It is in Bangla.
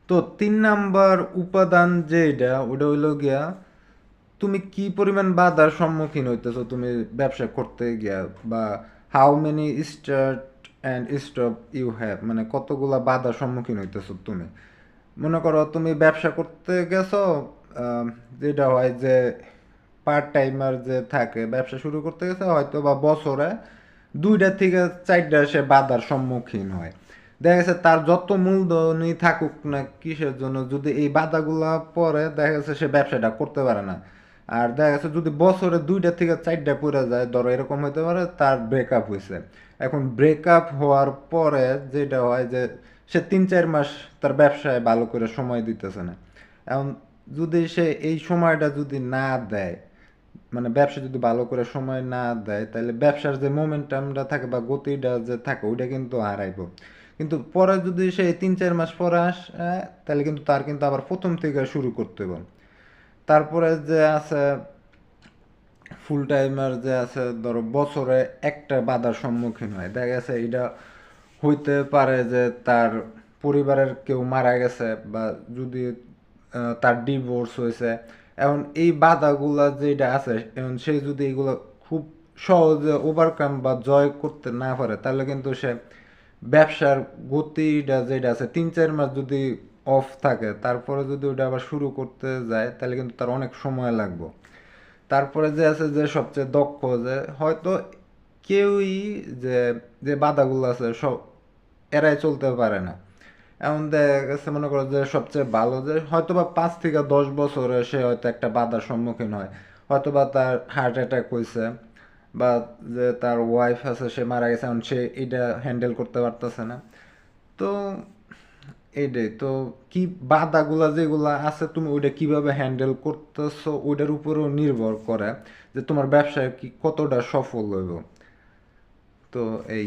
তো ৩ নাম্বার উপাদান যেটা ওটা হইলো গিয়া তুমি কি পরিমাণ বাধার সম্মুখীন হইতেছো তুমি ব্যবসা করতে গিয়া, বা how many start and stop you have, মানে কতগুলা বাধার সম্মুখীন হইতেছো তুমি। মনে করো তুমি ব্যবসা করতে গেছো, যেটা হয় যে পার্ট টাইমার যে থাকে ব্যবসা শুরু করতে গেছে হয়তো বা বছরে 2টা থেকে 4টা সে বাধার সম্মুখীন হয়। দেখা গেছে তার যত মূলধনই থাকুক না কিসের জন্য, যদি এই বাধাগুলা পরে দেখা গেছে সে ব্যবসাটা করতে পারে না। আর দেখা গেছে যদি বছরে 2টা থেকে 4টা পড়ে যায়, ধরো এরকম হইতে পারে তার ব্রেকআপ হয়েছে। এখন ব্রেকআপ হওয়ার পরে যেটা হয় যে সে 3-4 মাস তার ব্যবসায় ভালো করে সময় দিতেছে না। এখন যদি সে এই সময়টা যদি না দেয়, মানে ব্যবসা যদি ভালো করে সময় না দেয়, তাহলে ব্যবসার যে মোমেন্টামটা থাকে বা গতিটা যে থাকে ওইটা কিন্তু হারাইব। কিন্তু পরে যদি সে 3-4 মাস পরে আসে, তাহলে কিন্তু তার কিন্তু আবার প্রথম থেকে শুরু করতে হবে। তারপরে যে আছে ফুল টাইমার যে আছে, ধরো বছরে একটা বাধার সম্মুখীন হয়, দেখা গেছে এটা হইতে পারে যে তার পরিবারের কেউ মারা গেছে, বা যদি তার ডিভোর্স হয়েছে। এখন এই বাধাগুলা যেটা আছে, এখন সে যদি এগুলো খুব সহজে ওভারকাম বা জয় করতে না পারে, তাহলে কিন্তু সে ব্যবসার গতিটা যেটা আছে 3-4 মাস যদি অফ থাকে, তারপরে যদি ওটা আবার শুরু করতে যায়, তাহলে কিন্তু তার অনেক সময় লাগবে। তারপরে যে আছে যে সবচেয়ে দক্ষ, যে হয়তো কেউই যে যে বাধাগুলো আছে সব এড়াই চলতে পারে না। এমন দেখা গেছে মনে করো যে সবচেয়ে ভালো যে হয়তোবা 5 থেকে 10 বছরে সে হয়তো একটা বাধার সম্মুখীন হয়। হয়তোবা তার হার্ট অ্যাটাক হয়েছে, বা যে তার ওয়াইফ আছে সে মারা গেছে, এখন সে এটা হ্যান্ডেল করতে পারতেছে না। তো এইটাই তো, কি বাধাগুলা যেগুলা আছে তুমি ওইটা কিভাবে হ্যান্ডেল করতেছো ওইটার উপরেও নির্ভর করে যে তোমার ব্যবসায় কি কতটা সফল হইব। তো এই